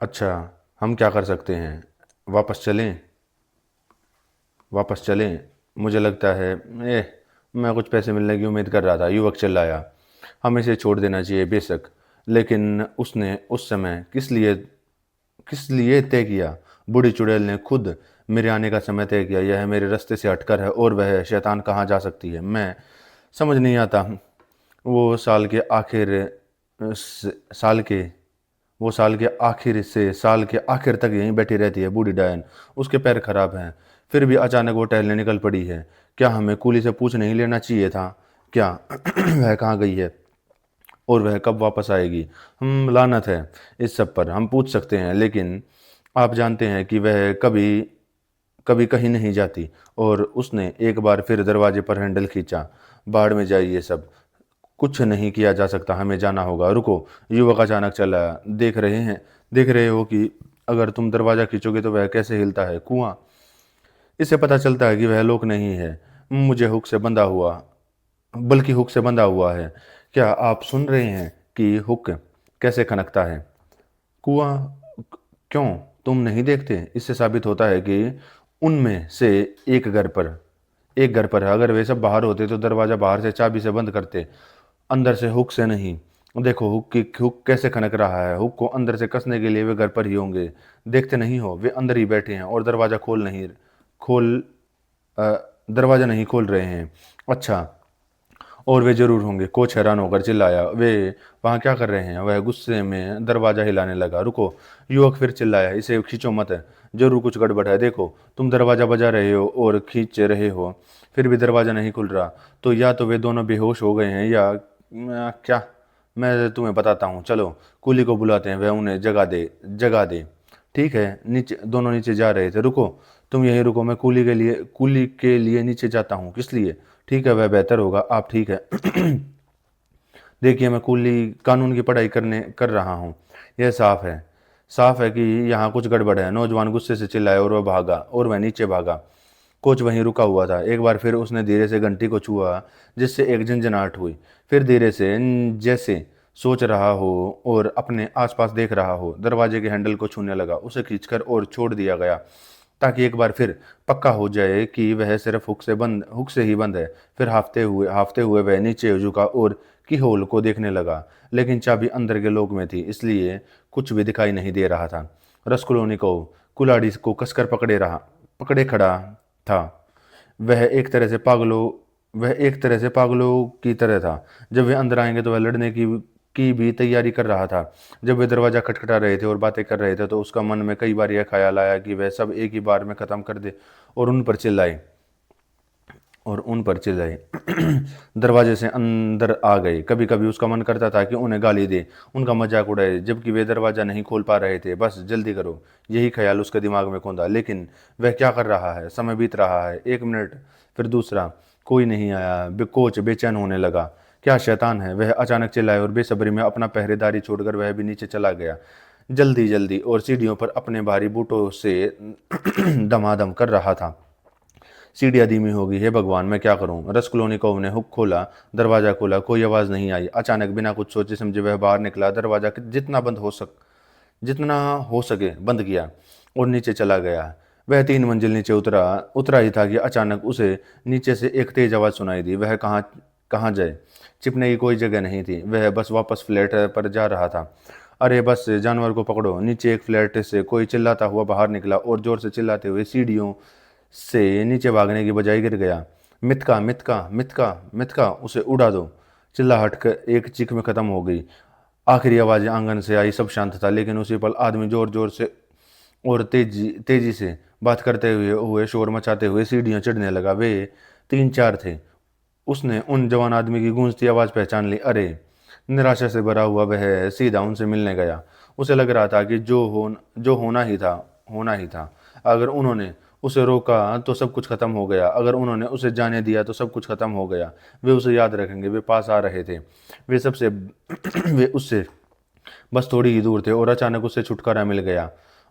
अच्छा, हम क्या कर सकते हैं? वापस चलें? वापस चलें? मुझे लगता है मैं कुछ पैसे मिलने की उम्मीद कर रहा था, युवक चिल्लाया। हमें इसे छोड़ देना चाहिए बेशक, लेकिन उसने उस समय किस लिए तय किया? बूढ़ी चुड़ैल ने खुद मेरे आने का समय तय किया। यह मेरे रास्ते से हटकर है और वह शैतान कहाँ जा सकती है? मैं समझ नहीं आता। वो साल के आखिर साल के वो साल के आखिर तक यहीं बैठी रहती है बूढ़ी डायन। उसके पैर खराब हैं, फिर भी अचानक वो टहलने निकल पड़ी है। क्या हमें कूली से पूछ नहीं लेना चाहिए था? क्या वह कहाँ गई है और वह कब वापस आएगी? हम लानत है इस सब पर, हम पूछ सकते हैं, लेकिन आप जानते हैं कि वह कभी कभी कहीं नहीं जाती। और उसने एक बार फिर दरवाजे पर हैंडल खींचा। बाहर में जाइए सब, कुछ नहीं किया जा सकता, हमें जाना होगा। रुको, युवक अचानक चला। देख रहे हो कि अगर तुम दरवाजा खींचोगे तो वह कैसे हिलता है? कुआं। इससे पता चलता है कि वह लोक नहीं है, मुझे हुक से बंधा हुआ बल्कि हुक से बंधा हुआ है। क्या आप सुन रहे हैं कि हुक कैसे खनकता है? कुआं। क्यों? तुम नहीं देखते? इससे साबित होता है कि उनमें से एक घर पर एक घर पर है। अगर वे सब बाहर होते तो दरवाजा बाहर से चाबी से बंद करते, अंदर से हुक से नहीं। देखो हुक कैसे खनक रहा है। हुक को अंदर से कसने के लिए वे घर पर ही होंगे। देखते नहीं हो, वे अंदर ही बैठे हैं और खोल अ, दरवाजा नहीं खोल रहे हैं। अच्छा, और वे जरूर होंगे। कोच हैरान होकर चिल्लाया। वे वहां क्या कर रहे हैं? वह गुस्से में दरवाजा हिलाने लगा। रुको, युवक फिर चिल्लाया, इसे खींचो मत, जरूर कुछ गड़बड़ है। देखो, तुम दरवाजा बजा रहे हो और खींच रहे हो, फिर भी दरवाजा नहीं खुल रहा। तो या तो वे दोनों बेहोश हो गए हैं या क्या। मैं तुम्हें बताता हूँ, चलो कुली को बुलाते हैं, वह उन्हें जगा दे। ठीक है, नीचे दोनों नीचे जा रहे थे। रुको, तुम यहीं रुको, मैं कुली के लिए नीचे जाता हूँ। किस लिए? ठीक है, वह बेहतर होगा। आप ठीक है? देखिए, मैं कुली कानून की पढ़ाई करने कर रहा हूँ। यह साफ है कि यहाँ कुछ गड़बड़ है। नौजवान गुस्से से चिल्लाया और वह नीचे भागा। कोच वहीं रुका हुआ था। एक बार फिर उसने धीरे से घंटी को छुआ, जिससे एक झंझनाहट हुई। फिर धीरे से, जैसे सोच रहा हो और अपने आसपास देख रहा हो, दरवाजे के हैंडल को छूने लगा। उसे खींचकर और छोड़ दिया गया, ताकि एक बार फिर पक्का हो जाए कि वह सिर्फ हुक से ही बंद है। फिर हाफते हुए वह नीचे झुका और कीहोल को देखने लगा, लेकिन चाबी अंदर के लॉक में थी, इसलिए कुछ भी दिखाई नहीं दे रहा था। रसकुलोनिकोव कुल्हाड़ी को कसकर पकड़े खड़ा था। वह एक तरह से पागलों वह एक तरह से पागलों की तरह था। जब वे अंदर आएंगे तो वह लड़ने की भी तैयारी कर रहा था। जब वे दरवाजा खटखटा रहे थे और बातें कर रहे थे तो उसका मन में कई बार यह ख्याल आया कि वह सब एक ही बार में खत्म कर दे और उन पर चिल्लाए। दरवाजे से अंदर आ गए। कभी कभी उसका मन करता था कि उन्हें गाली दे, उनका मजाक उड़ाए, जबकि वे दरवाजा नहीं खोल पा रहे थे। बस जल्दी करो, यही ख्याल उसके दिमाग में कौंधा। लेकिन वह क्या कर रहा है? समय बीत रहा है, एक मिनट, फिर दूसरा, कोई नहीं आया। कोच बेचैन होने लगा। क्या शैतान है? वह अचानक चिल्लाया और बेसब्री में अपना पहरेदारी छोड़कर वह भी नीचे चला गया, जल्दी जल्दी, और सीढ़ियों पर अपने भारी बूटों से दमादम कर रहा था। सीढ़ियाँ धीमी हो गई। हे भगवान, मैं क्या करूं? रसकुलोनिकोव ने हुक खोला, दरवाजा खोला, कोई आवाज़ नहीं आई। अचानक बिना कुछ सोचे समझे वह बाहर निकला, दरवाजा जितना हो सके बंद किया और नीचे चला गया। वह 3 मंजिल नीचे उतरा ही था कि अचानक उसे नीचे से एक तेज आवाज़ सुनाई दी। वह कहाँ कहाँ जाए? छिपने की कोई जगह नहीं थी। वह बस वापस फ्लैट पर जा रहा था। अरे बस जानवर को पकड़ो! नीचे एक फ्लैट से कोई चिल्लाता हुआ बाहर निकला और जोर से चिल्लाते हुए सीढ़ियों से नीचे भागने की बजाय गिर गया। मितका मितका मितका मितका, उसे उड़ा दो! चिल्लाहट एक चीख में खत्म हो गई। आखिरी आवाज़ आंगन से आई। सब शांत था, लेकिन उसी पल आदमी जोर जोर से और तेजी तेजी से बात करते हुए शोर मचाते हुए सीढ़ियां चढ़ने लगा। वे 3-4 थे। उसने उन जवान आदमी की गूंजती आवाज़ पहचान ली। अरे! निराशा से भरा हुआ वह सीधा उनसे मिलने गया। उसे लग रहा था कि जो होना ही था। अगर उन्होंने उसे रोका तो सब कुछ खत्म हो गया, अगर उन्होंने उसे जाने दिया तो सब कुछ खत्म हो गया। वे उसे याद रखेंगे। वे पास आ रहे थे। वे सबसे वे उससे बस थोड़ी ही दूर थे और अचानक उससे छुटकारा मिल गया।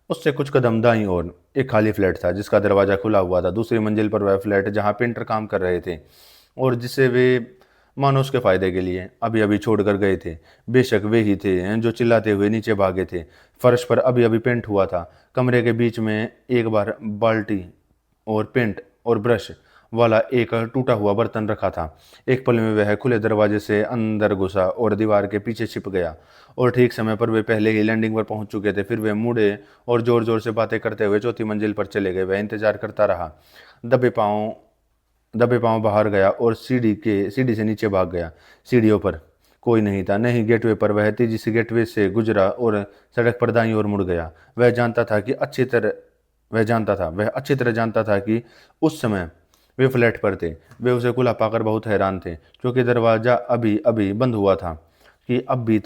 उससे कुछ कदम दाईं ओर एक खाली फ्लैट था, जिसका दरवाजा खुला हुआ था। दूसरी मंजिल पर वह फ्लैट जहां पेंटर काम कर रहे थे और जिसे वे मानो उसके फायदे के लिए। अभी अभी छोड़कर गए थे। बेशक वे ही थे जो चिल्लाते हुए नीचे भागे थे। फर्श पर अभी अभी पेंट हुआ था। कमरे के बीच में एक बार बाल्टी और पेंट और ब्रश वाला एक टूटा हुआ बर्तन रखा था। एक पल में वह खुले दरवाजे से अंदर घुसा और दीवार के पीछे छिप गया। और ठीक समय पर वे पहले ही लैंडिंग पर पहुंच चुके थे। फिर वे मुड़े और जोर जोर से बातें करते हुए चौथी मंजिल पर चले गए। वह इंतजार करता रहा। दबे पांव दबे पांव बाहर गया और सीढ़ी से नीचे भाग गया। सीढ़ियों पर कोई नहीं था, नहीं गेटवे पर। वह तेजी से गेटवे से गुजरा और सड़क पर दाईं ओर मुड़ गया। वह अच्छी तरह जानता था कि उस समय वे फ्लैट पर थे। वे उसे खुला पाकर बहुत हैरान थे, क्योंकि दरवाजा अभी अभी बंद हुआ था। कि अभी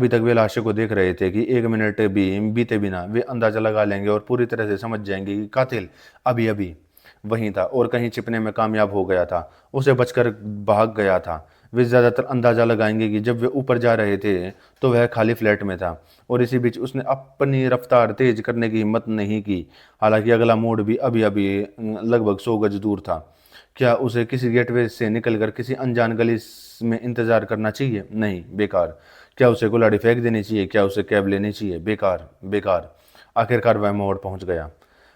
तक वे लाशों को देख रहे थे कि एक मिनट भी बीते बिना वे अंदाजा लगा लेंगे और पूरी तरह से समझ जाएंगे कि कातिल अभी अभी वहीं था और कहीं छिपने में कामयाब हो गया था, उसे बचकर भाग गया था। वे ज़्यादातर अंदाजा लगाएंगे कि जब वे ऊपर जा रहे थे तो वह खाली फ्लैट में था, और इसी बीच उसने अपनी रफ्तार तेज करने की हिम्मत नहीं की। हालांकि अगला मोड़ भी अभी अभी लगभग 100 गज दूर था। क्या उसे किसी गेटवे से निकलकर किसी अनजान गली में इंतजार करना चाहिए? नहीं, बेकार। क्या उसे कुल्हाड़ी फेंक देनी चाहिए? क्या उसे कैब लेनी चाहिए? बेकार, बेकार। आखिरकार वह मोड़ पहुंच गया।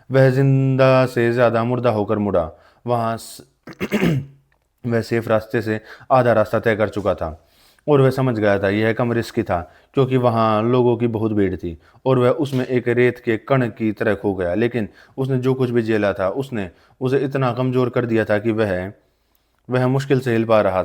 वह जिंदा से ज्यादा मुर्दा होकर मुड़ा। वहां वह सेफ रास्ते से आधा रास्ता तय कर चुका था, और वह समझ गया था यह कम रिस्की था, क्योंकि वहां लोगों की बहुत भीड़ थी और वह उसमें एक रेत के कण की तरह खो गया। लेकिन उसने जो कुछ भी झेला था उसने उसे इतना कमजोर कर दिया था कि वह मुश्किल से हिल पा रहा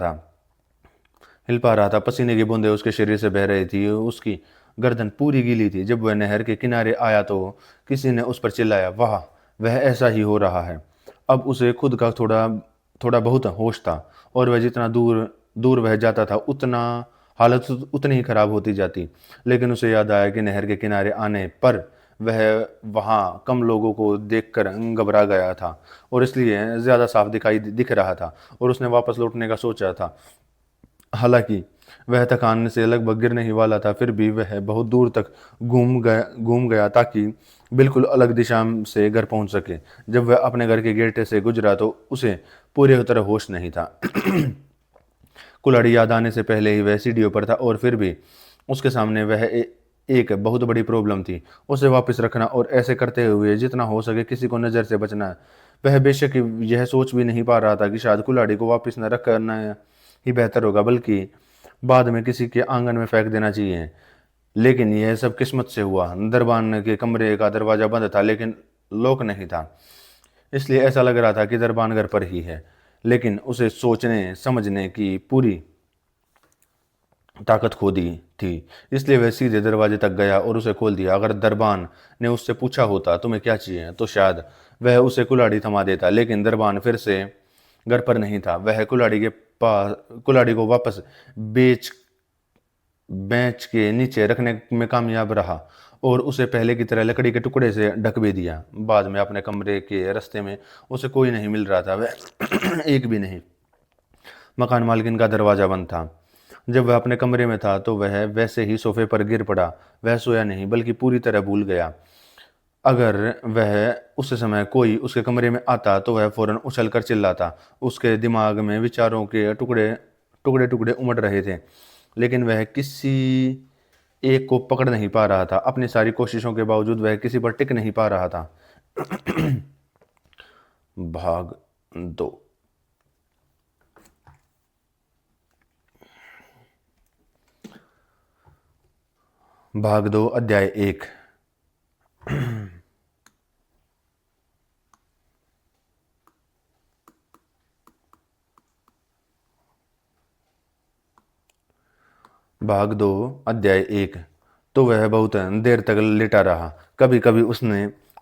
था। पसीने की बूंदें उसके शरीर से बह रही थी। उसकी गर्दन पूरी गीली थी। जब वह नहर के किनारे आया तो किसी ने उस पर चिल्लाया, वाह, वह ऐसा ही हो रहा है। अब उसे खुद का थोड़ा थोड़ा बहुत होश था, और वह जितना दूर दूर वह जाता था उतना हालत उतनी ही खराब होती जाती। लेकिन उसे याद आया कि नहर के किनारे आने पर वह वहां कम लोगों को देखकर घबरा गया था, और इसलिए ज्यादा साफ दिख रहा था, और उसने वापस लौटने का सोचा था। हालांकि वह थकान से लगभग गिरने ही वाला था, फिर भी वह बहुत दूर तक घूम गया ताकि बिल्कुल अलग दिशा से घर पहुंच सके। जब वह अपने घर के गेट से गुजरा तो उसे पूरी तरह होश नहीं था। कुल्हाड़ी याद आने से पहले ही वह सीढ़ियों पर था, और फिर भी उसके सामने एक बहुत बड़ी प्रॉब्लम थी, उसे वापस रखना, और ऐसे करते हुए जितना हो सके किसी को नज़र से बचना। वह बेशक यह सोच भी नहीं पा रहा था कि शायद कुल्हाड़ी को वापस न रख करना ही बेहतर होगा, बल्कि बाद में किसी के आंगन में फेंक देना चाहिए। लेकिन यह सब किस्मत से हुआ। दरबान के कमरे का दरवाजा बंद था, लेकिन लॉक नहीं था। इसलिए ऐसा लग रहा था कि दरबान घर पर ही है, लेकिन उसे सोचने समझने की पूरी ताकत खो दी थी। इसलिए वह सीधे दरवाजे तक गया और उसे खोल दिया। अगर दरबान ने उससे पूछा होता तुम्हें क्या चाहिए, तो शायद वह उसे कुल्हाड़ी थमा देता। लेकिन दरबान फिर से घर पर नहीं था। वह कुल्हाड़ी को वापस बेंच के नीचे रखने में कामयाब रहा, और उसे पहले की तरह लकड़ी के टुकड़े से ढक भी दिया। बाद में अपने कमरे के रास्ते में उसे कोई नहीं मिल रहा था, वह एक भी नहीं। मकान मालकिन का दरवाजा बंद था। जब वह अपने कमरे में था तो वह वैसे ही सोफे पर गिर पड़ा। वह सोया नहीं, बल्कि पूरी तरह भूल गया। अगर वह उस समय कोई उसके कमरे में आता तो वह फौरन उछल कर चिल्लाता। उसके दिमाग में विचारों के टुकड़े टुकड़े टुकड़े उमड़ रहे थे, लेकिन वह किसी एक को पकड़ नहीं पा रहा था। अपनी सारी कोशिशों के बावजूद वह किसी पर टिक नहीं पा रहा था। भाग 2। भाग 2 अध्याय 1। भाग 2 अध्याय 1। तो वह बहुत देर तक लेटा रहा। कभी कभी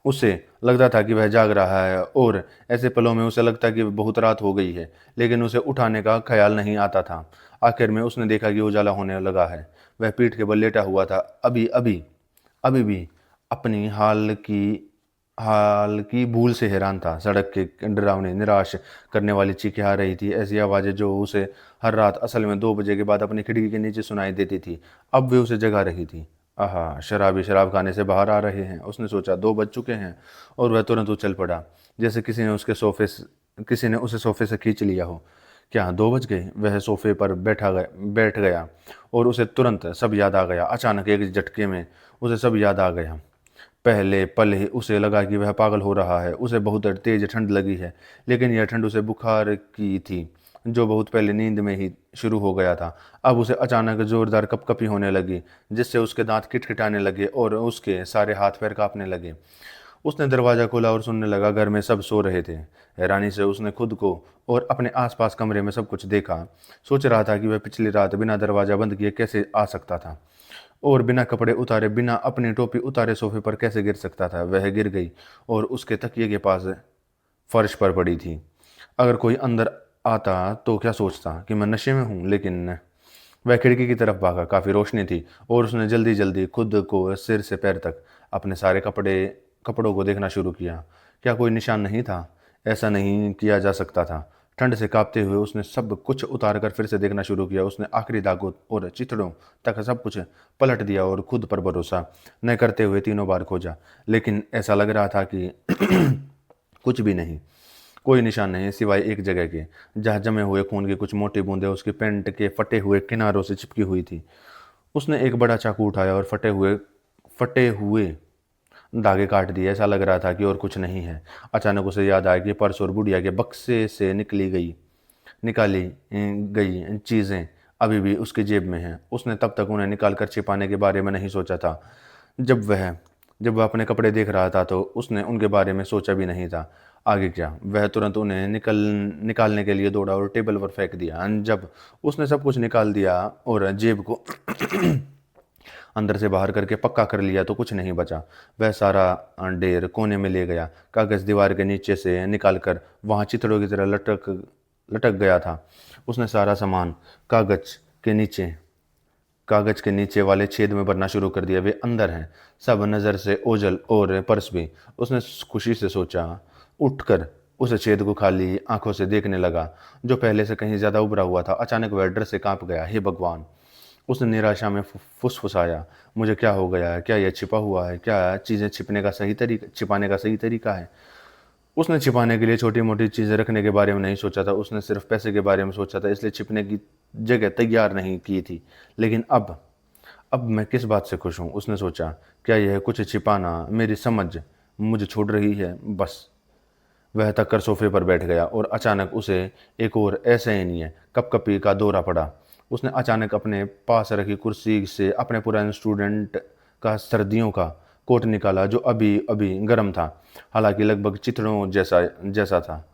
उसे लगता था कि वह जाग रहा है, और ऐसे पलों में उसे लगता कि बहुत रात हो गई है, लेकिन उसे उठाने का ख्याल नहीं आता था। आखिर में उसने देखा कि उजाला होने लगा है। वह पीठ के बल लेटा हुआ था। अभी भी अपनी हाल की भूल से हैरान था। सड़क के डरावनी निराश करने वाली चीखें आ रही थी, ऐसी आवाज़ें जो उसे हर रात असल में 2 बजे के बाद अपनी खिड़की के नीचे सुनाई देती थी। अब वे उसे जगा रही थी। आहा, शराबी शराब खाने से बाहर आ रहे हैं, उसने सोचा। 2 बज चुके हैं। और वह तुरंत उछल पड़ा, जैसे किसी ने उसे सोफे से खींच लिया हो। क्या 2 बज गए? वह सोफे पर बैठ गया और उसे तुरंत सब याद आ गया। अचानक एक झटके में उसे सब याद आ गया। पहले पल ही उसे लगा कि वह पागल हो रहा है। उसे बहुत तेज ठंड लगी है, लेकिन यह ठंड उसे बुखार की थी, जो बहुत पहले नींद में ही शुरू हो गया था। अब उसे अचानक जोरदार कपकपी होने लगी, जिससे उसके दांत किटकिटाने लगे और उसके सारे हाथ पैर कांपने लगे। उसने दरवाज़ा खोला और सुनने लगा। घर में सब सो रहे थे। हैरानी से उसने खुद को और अपने आसपास कमरे में सब कुछ देखा। सोच रहा था कि वह पिछली रात बिना दरवाज़ा बंद किए कैसे आ सकता था और बिना कपड़े उतारे, बिना अपनी टोपी उतारे सोफे पर कैसे गिर सकता था। वह गिर गई और उसके तकिए के पास फर्श पर पड़ी थी। अगर कोई अंदर आता तो क्या सोचता कि मैं नशे में हूँ, लेकिन वह खिड़की की तरफ भागा। काफ़ी रोशनी थी और उसने जल्दी जल्दी खुद को सिर से पैर तक अपने सारे कपड़ों को देखना शुरू किया। क्या कोई निशान नहीं था? ऐसा नहीं किया जा सकता था। ठंड से कांपते हुए उसने सब कुछ उतार कर फिर से देखना शुरू किया। उसने आखिरी दागों और चिथड़ों तक सब कुछ पलट दिया और खुद पर भरोसा न करते हुए तीनों बार खोजा, लेकिन ऐसा लग रहा था कि कुछ भी नहीं। कोई निशान नहीं सिवाय एक जगह के, जहाँ जमे हुए खून की कुछ मोटी बूंदें उसके पैंट के फटे हुए किनारों से चिपकी हुई थी। उसने एक बड़ा चाकू उठाया और फटे हुए धागे काट दिए। ऐसा लग रहा था कि और कुछ नहीं है। अचानक उसे याद आया कि पर्स और बुढ़िया के बक्से से निकाली गई चीज़ें अभी भी उसकी जेब में हैं। उसने तब तक उन्हें निकाल कर छिपाने के बारे में नहीं सोचा था। जब वह जब वह अपने कपड़े देख रहा था तो उसने उनके बारे में सोचा भी नहीं था। आगे क्या? वह तुरंत उन्हें निकालने के लिए दौड़ा और टेबल पर फेंक दिया। जब उसने सब कुछ निकाल दिया और जेब को अंदर से बाहर करके पक्का कर लिया तो कुछ नहीं बचा। वह सारा ढेर कोने में ले गया। कागज दीवार के नीचे से निकालकर वहां चिथड़ों की तरह लटक लटक गया था। उसने सारा सामान कागज के नीचे कागज के नीचे वाले छेद में भरना शुरू कर दिया। वे अंदर हैं, सब नज़र से ओझल और पर्स भी। उसने खुशी से सोचा। उठकर उस छेद को खाली आंखों से देखने लगा, जो पहले से कहीं ज्यादा उभरा हुआ था। अचानक वह डर से कांप गया। हे भगवान! उसने निराशा में फुसफुसाया। मुझे क्या हो गया है? क्या यह छिपा हुआ है? क्या चीज़ें छिपाने का सही तरीका है? उसने छिपाने के लिए छोटी मोटी चीज़ें रखने के बारे में नहीं सोचा था। उसने सिर्फ पैसे के बारे में सोचा था, इसलिए छिपने की जगह तैयार नहीं की थी। लेकिन अब मैं किस बात से खुश हूँ? उसने सोचा। क्या यह कुछ छिपाना मेरी समझ मुझे छोड़ रही है? बस। वह थक कर सोफे पर बैठ गया और अचानक उसे एक और असहनीय कपकपी का दौरा पड़ा। उसने अचानक अपने पास रखी कुर्सी से अपने पुराने स्टूडेंट का सर्दियों का कोट निकाला, जो अभी अभी गर्म था, हालांकि लगभग चिथड़ों जैसा जैसा था।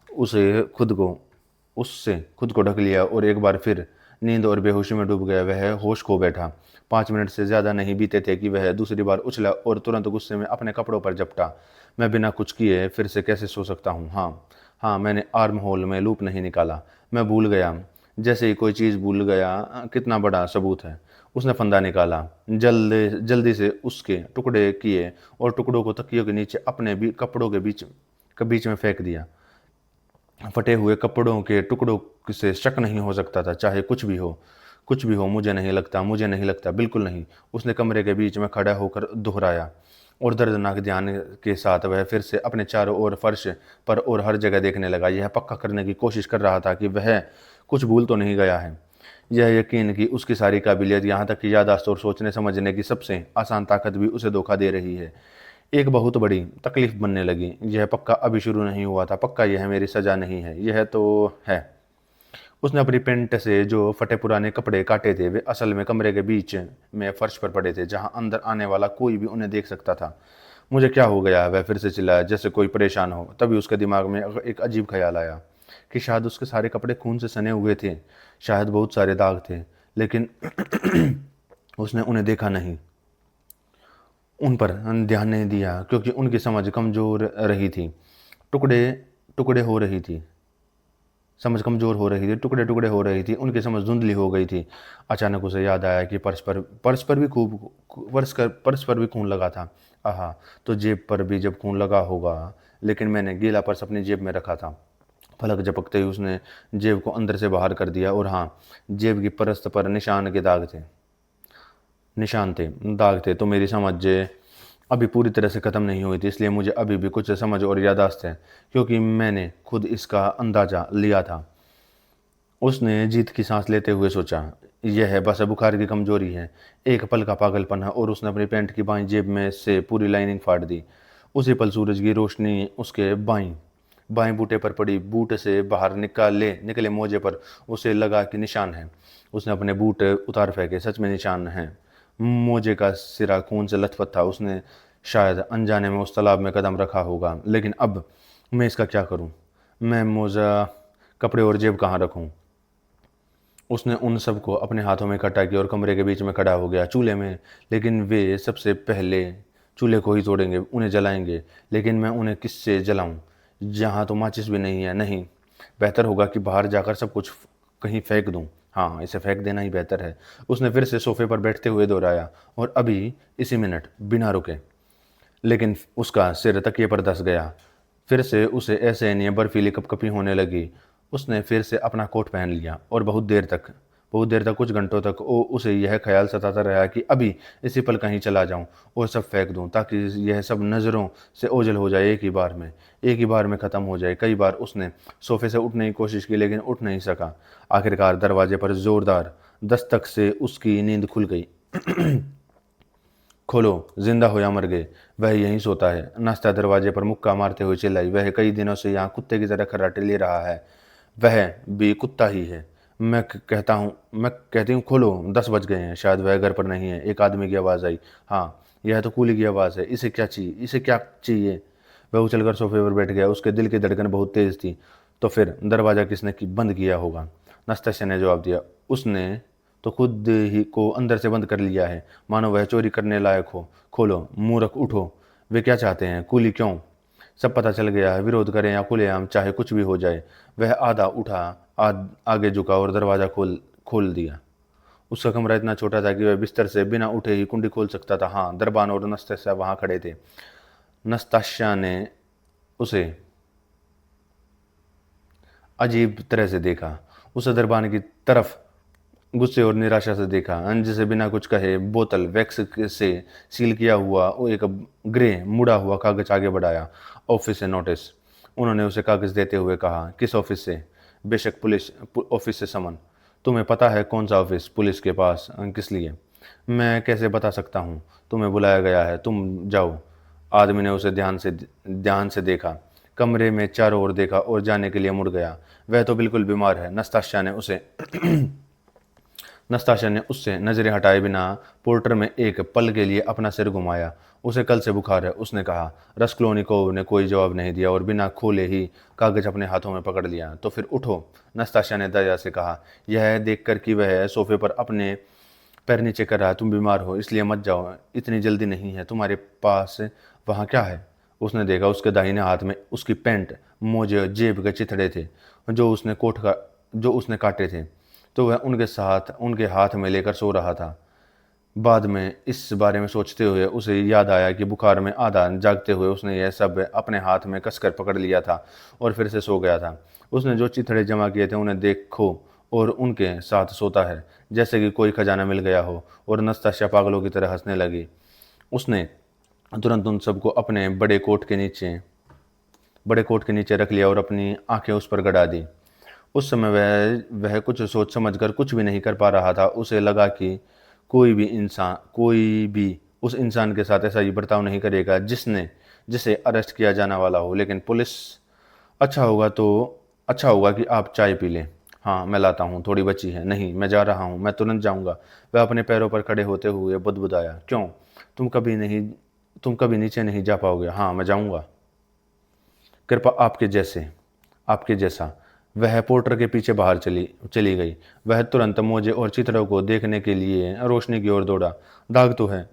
उसे खुद को उससे खुद को ढक लिया और एक बार फिर नींद और बेहोशी में डूब गया। वह होश खो बैठा। 5 मिनट से ज़्यादा नहीं बीते थे कि वह दूसरी बार उछला और तुरंत गुस्से में अपने कपड़ों पर झपटा। मैं बिना कुछ किए फिर से कैसे सो सकता हूँ? हाँ, मैंने आर्म होल में लूप नहीं निकाला। मैं भूल गया। जैसे ही कोई चीज़ भूल गया, कितना बड़ा सबूत है। उसने फंदा निकाला, जल्दी से उसके टुकड़े किए और टुकड़ों को तकियों के नीचे अपने भी कपड़ों के बीच में फेंक दिया। फटे हुए कपड़ों के टुकड़ों से शक नहीं हो सकता था। चाहे कुछ भी हो, मुझे नहीं लगता, बिल्कुल नहीं। उसने कमरे के बीच में खड़ा होकर दोहराया और दर्दनाक ध्यान के साथ वह फिर से अपने चारों ओर फर्श पर और हर जगह देखने लगा। यह पक्का करने की कोशिश कर रहा था कि वह कुछ भूल तो नहीं गया है। यह यकीन कि उसकी सारी काबिलियत, यहाँ तक कि याददाश्त और सोचने समझने की सबसे आसान ताकत भी उसे धोखा दे रही है, एक बहुत बड़ी तकलीफ बनने लगी। यह पक्का अभी शुरू नहीं हुआ था। पक्का यह मेरी सजा नहीं है, यह तो है। उसने अपनी पेंट से जो फटे पुराने कपड़े काटे थे, वे असल में कमरे के बीच में फर्श पर पड़े थे, जहां अंदर आने वाला कोई भी उन्हें देख सकता था। मुझे क्या हो गया? वह फिर से चिल्लाया, जैसे कोई परेशान हो। तभी उसके दिमाग में एक अजीब ख्याल आया कि शायद उसके सारे कपड़े खून से सने हुए थे। शायद बहुत सारे दाग थे, लेकिन उसने उन्हें देखा नहीं, उन पर ध्यान नहीं दिया, क्योंकि उनकी समझ कमज़ोर रही थी। टुकड़े टुकड़े हो रही थी समझ कमज़ोर हो रही थी, टुकड़े टुकड़े हो रही थी, उनकी समझ धुंधली हो गई थी। अचानक उसे याद आया कि पर्स पर भी खून लगा था। आहा! तो जेब पर भी जब खून लगा होगा, लेकिन मैंने गीला पर्स अपनी जेब में रखा था। पलक झपकते ही उसने जेब को अंदर से बाहर कर दिया और हाँ, जेब की परस्त पर निशान थे, दाग थे। तो मेरी समझ अभी पूरी तरह से ख़त्म नहीं हुई थी, इसलिए मुझे अभी भी कुछ समझ और याददाश्त है, क्योंकि मैंने खुद इसका अंदाज़ा लिया था। उसने जीत की सांस लेते हुए सोचा, यह बस बुखार की कमजोरी है, एक पल का पागलपन है। और उसने अपनी पैंट की बाईं जेब में से पूरी लाइनिंग फाड़ दी। उसी पल सूरज की रोशनी उसके बाईं बाएं बूटे पर पड़ी। बूट से बाहर निकले मोजे पर उसे लगा कि निशान है। उसने अपने बूट उतार फेंके, सच में निशान है। मोजे का सिरा खून से लथपथ था। उसने शायद अनजाने में उस तालाब में कदम रखा होगा। लेकिन अब मैं इसका क्या करूं? मैं मोजा, कपड़े और जेब कहाँ रखूं? उसने उन सबको अपने हाथों में इकट्ठा किया और कमरे के बीच में खड़ा हो गया, चूल्हे में। लेकिन वे सबसे पहले चूल्हे को ही तोड़ेंगे, उन्हें जलाएंगे। लेकिन मैं उन्हें किससे जलाऊं? जहाँ तो माचिस भी नहीं है। नहीं, बेहतर होगा कि बाहर जाकर सब कुछ कहीं फेंक दूं। हाँ, इसे फेंक देना ही बेहतर है। उसने फिर से सोफे पर बैठते हुए दोहराया, और अभी, इसी मिनट, बिना रुके। लेकिन उसका सिर तकिए पर धंस गया। फिर से उसे असहनीय बर्फीली कपकपी होने लगी। उसने फिर से अपना कोट पहन लिया और बहुत देर तक, कुछ घंटों तक उसे यह ख्याल सताता रहा कि अभी इसी पल कहीं चला जाऊं और सब फेंक दूं, ताकि यह सब नज़रों से ओझल हो जाए, एक ही बार में ख़त्म हो जाए। कई बार उसने सोफे से उठने की कोशिश की, लेकिन उठ नहीं सका। आखिरकार दरवाजे पर जोरदार दस्तक से उसकी नींद खुल गई। खोलो, जिंदा हो या मर गए, वह यहीं सोता है। नाश्ता दरवाजे पर मुक्का मारते हुए चिल्लाई, वह कई दिनों से यहाँ कुत्ते की तरह खर्राटे ले रहा है। वह भी कुत्ता ही है। मैं कहती हूँ, खोलो, 10 बज गए हैं। शायद वह घर पर नहीं है। एक आदमी की आवाज़ आई। हाँ, यह तो कूली की आवाज़ है। इसे क्या चाहिए? वह उछलकर सोफे पर बैठ गया। उसके दिल की धड़कन बहुत तेज थी। तो फिर दरवाज़ा किसने बंद किया होगा? नस्तस्या ने जवाब दिया, उसने तो खुद ही को अंदर से बंद कर लिया है, मानो वह चोरी करने लायक हो। खोलो, मूर्ख, उठो। वे क्या चाहते हैं? कुली क्यों? सब पता चल गया है। विरोध करें या खुलेआम, चाहे कुछ भी हो जाए। वह आधा उठा, आगे झुका और दरवाज़ा खोल खोल दिया। उसका कमरा इतना छोटा था कि वह बिस्तर से बिना उठे ही कुंडी खोल सकता था। हाँ, दरबान और नस्तस्या वहाँ खड़े थे। नस्ताशा ने उसे अजीब तरह से देखा। उस दरबान की तरफ गुस्से और निराशा से देखा। अंज से बिना कुछ कहे बोतल वैक्स से सील किया हुआ वो एक ग्रे मुड़ा हुआ कागज आगे बढ़ाया। ऑफिस से नोटिस, उन्होंने उसे कागज देते हुए कहा। किस ऑफिस से? बेशक पुलिस ऑफिस से समन। तुम्हें पता है कौन सा ऑफिस? पुलिस के पास। किस लिए? मैं कैसे बता सकता हूँ? तुम्हें बुलाया गया है, तुम जाओ। आदमी ने उसे ध्यान से देखा, कमरे में चारों ओर देखा और जाने के लिए मुड़ गया। वह तो बिल्कुल बीमार है। नस्ताशा ने उससे नजरें हटाए बिना पोर्टर में एक पल के लिए अपना सिर घुमाया। उसे कल से बुखार है, उसने कहा। रस्कोल्निकोव ने कोई जवाब नहीं दिया और बिना खोले ही कागज अपने हाथों में पकड़ लिया। तो फिर उठो, नस्ताशा ने दया से कहा, यह देखकर कि वह सोफे पर अपने पैर नीचे कर रहा है। तुम बीमार हो, इसलिए मत जाओ। इतनी जल्दी नहीं है। तुम्हारे पास वहाँ क्या है? उसने देखा, उसके दाहिने हाथ में उसकी पैंट मोजे जेब के चिथड़े थे, जो उसने काटे थे। तो वह उनके हाथ में लेकर सो रहा था। बाद में इस बारे में सोचते हुए उसे याद आया कि बुखार में आधा जागते हुए उसने यह सब अपने हाथ में कसकर पकड़ लिया था और फिर से सो गया था। उसने जो चिथड़े जमा किए थे उन्हें देखो और उनके साथ सोता है, जैसे कि कोई खजाना मिल गया हो। और नस्ताशा पागलों की तरह हंसने लगी। उसने तुरंत उन सबको अपने बड़े कोट के नीचे रख लिया और अपनी आंखें उस पर गड़ा दी। उस समय वह कुछ सोच समझकर कुछ भी नहीं कर पा रहा था। उसे लगा कि कोई भी उस इंसान के साथ ऐसा ही बर्ताव नहीं करेगा जिसे अरेस्ट किया जाने वाला हो। लेकिन पुलिस, अच्छा होगा कि आप चाय पी लें। हाँ, मैं लाता हूँ, थोड़ी बची है। नहीं, मैं जा रहा हूँ, मैं तुरंत जाऊँगा। वह अपने पैरों पर खड़े होते हुए बुदबुदाया। क्यों? तुम कभी नीचे नहीं जा पाओगे। हाँ, मैं जाऊँगा। कृपा आपके जैसा। वह पोर्टर के पीछे बाहर चली चली गई। वह तुरंत मोजे और चित्रों को देखने के लिए रोशनी की ओर दौड़ा। दाग तो है,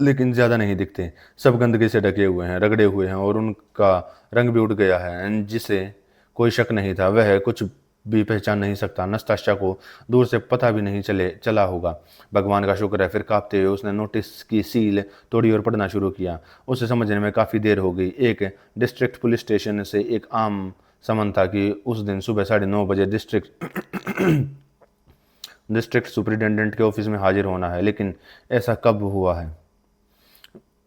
लेकिन ज्यादा नहीं दिखते। सब गंदगी से ढके हुए हैं, रगड़े हुए हैं और उनका रंग भी उड़ गया है। जिसे कोई शक नहीं था, वह कुछ भी पहचान नहीं सकता। नस्ताशा को दूर से पता भी नहीं चला होगा। भगवान का शुक्र है। फिर कांपते हुए उसने नोटिस की सील तोड़ी और पढ़ना शुरू किया। उसे समझने में काफ़ी देर हो गई। एक डिस्ट्रिक्ट पुलिस स्टेशन से एक आम समन था कि उस दिन सुबह 9:30 बजे डिस्ट्रिक्ट सुपरिटेंडेंट के ऑफिस में हाजिर होना है। लेकिन ऐसा कब हुआ है?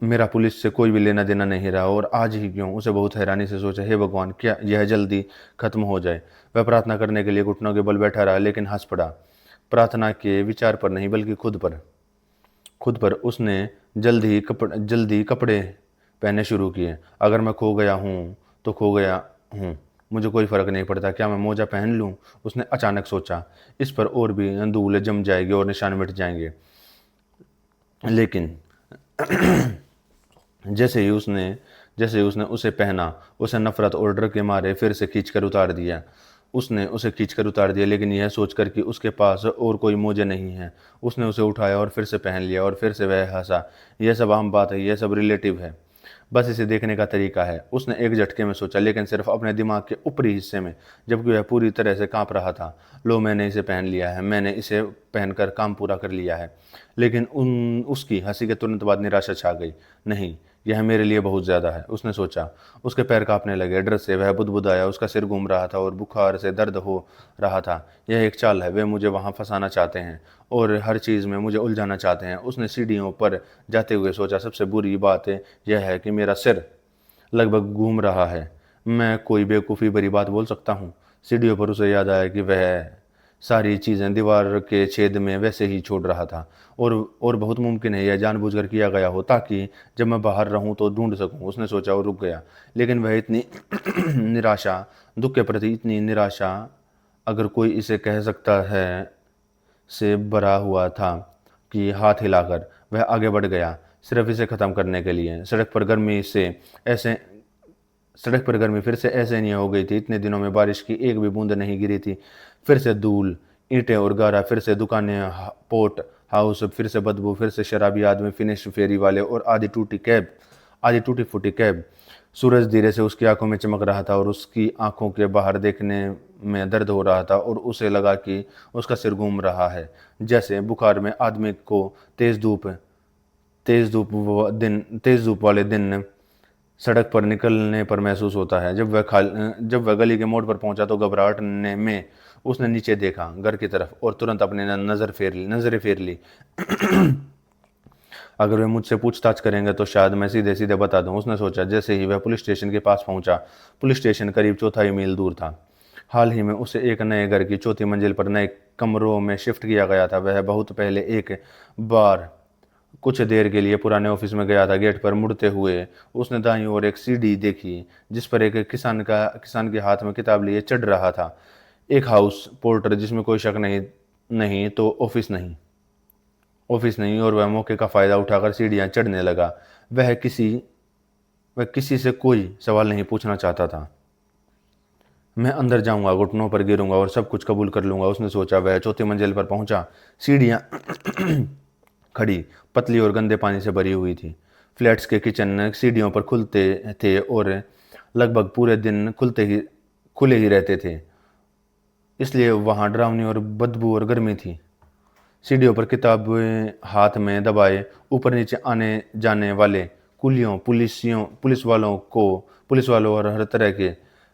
मेरा पुलिस से कोई भी लेना देना नहीं रहा, और आज ही क्यों? उसे बहुत हैरानी से सोचा, हे भगवान, क्या यह जल्दी खत्म हो जाए? वह प्रार्थना करने के लिए घुटनों के बल बैठा रहा, लेकिन हंस पड़ा। प्रार्थना के विचार पर नहीं, बल्कि खुद पर उसने जल्दी कपड़े पहनने शुरू किए। अगर मैं खो गया हूँ तो खो गया हूँ, मुझे कोई फर्क नहीं पड़ता। क्या मैं मोजा पहन लूँ? उसने अचानक सोचा। इस पर और भी धूल जम जाएगी और निशान मिट जाएंगे। लेकिन जैसे ही उसने उसे पहना, उसे नफरत और डर के मारे फिर से खींचकर उतार दिया। उसने उसे खींचकर उतार दिया, लेकिन यह सोचकर कि उसके पास और कोई मोजे नहीं है। उसने उसे उठाया और फिर से पहन लिया, और फिर से वह हंसा। यह सब आम बात है, यह सब रिलेटिव है, बस इसे देखने का तरीका है, उसने एक झटके में सोचा, लेकिन सिर्फ अपने दिमाग के ऊपरी हिस्से में, जबकि वह पूरी तरह से कांप रहा था। लो, मैंने इसे पहन लिया है, मैंने इसे पहनकर काम पूरा कर लिया है। लेकिन उसकी हंसी के तुरंत बाद निराशा छा गई। नहीं, यह मेरे लिए बहुत ज़्यादा है, उसने सोचा। उसके पैर कांपने लगे, डर से वह बुदबुदाया, उसका सिर घूम रहा था और बुखार से दर्द हो रहा था। यह एक चाल है, वे मुझे वहाँ फंसाना चाहते हैं और हर चीज़ में मुझे उलझाना चाहते हैं। उसने सीढ़ियों पर जाते हुए सोचा, सबसे बुरी बात यह है कि मेरा सिर लगभग घूम रहा है। मैं कोई बेवकूफ़ी भरी बात बोल सकता हूँ? सीढ़ियों पर उसे याद आया कि वह सारी चीज़ें दीवार के छेद में वैसे ही छोड़ रहा था, और बहुत मुमकिन है यह जानबूझकर किया गया हो, ताकि जब मैं बाहर रहूं तो ढूंढ सकूं। उसने सोचा और रुक गया। लेकिन वह इतनी निराशा, दुख के प्रति इतनी निराशा, अगर कोई इसे कह सकता है, से भरा हुआ था कि हाथ हिलाकर वह आगे बढ़ गया, सिर्फ इसे ख़त्म करने के लिए। ऐसे सड़क पर गर्मी फिर से ऐसे नहीं हो गई थी। इतने दिनों में बारिश की एक भी बूंद नहीं गिरी थी। फिर से धूल, ईंटें और गारा, फिर से दुकानें, पोर्ट हाउस, फिर से बदबू, फिर से शराबी आदमी, फिनिश फेरी वाले, और आधी टूटी फूटी कैब। सूरज धीरे से उसकी आंखों में चमक रहा था, और उसकी आंखों के बाहर देखने में दर्द हो रहा था, और उसे लगा कि उसका सिर घूम रहा है, जैसे बुखार में आदमी को तेज धूप वाले दिन सड़क पर निकलने पर महसूस होता है। जब वह गली के मोड़ पर पहुंचा तो घबराहट ने में उसने नीचे देखा, घर की तरफ, और तुरंत अपने नजरें फेर ली। अगर वे मुझसे पूछताछ करेंगे तो शायद मैं सीधे सीधे बता दूं, उसने सोचा। जैसे ही वह पुलिस स्टेशन के पास पहुंचा, पुलिस स्टेशन करीब चौथाई मील दूर था। हाल ही में उसे एक नए घर की चौथी मंजिल पर नए कमरों में शिफ्ट किया गया था। वह बहुत पहले एक बार कुछ देर के लिए पुराने ऑफिस में गया था। गेट पर मुड़ते हुए उसने दाईं ओर एक सीढ़ी देखी, जिस पर एक किसान के हाथ में किताब लिए चढ़ रहा था। एक हाउस पोर्टर, जिसमें कोई शक नहीं तो ऑफिस नहीं, और वह मौके का फायदा उठाकर सीढ़ियां चढ़ने लगा। वह किसी से कोई सवाल नहीं पूछना चाहता था। मैं अंदर जाऊंगा, घुटनों पर गिरूंगा और सब कुछ कबूल कर लूंगा, उसने सोचा। वह चौथी मंजिल पर पहुंचा। सीढ़ियां खड़ी, पतली और गंदे पानी से भरी हुई थी। फ्लैट्स के किचन सीढ़ियों पर खुलते थे और लगभग पूरे दिन खुले ही रहते थे, इसलिए वहां डरावनी और बदबू और गर्मी थी। सीढ़ियों पर किताबें हाथ में दबाए ऊपर नीचे आने जाने वाले कुलियों, पुलिस वालों और हर तरह के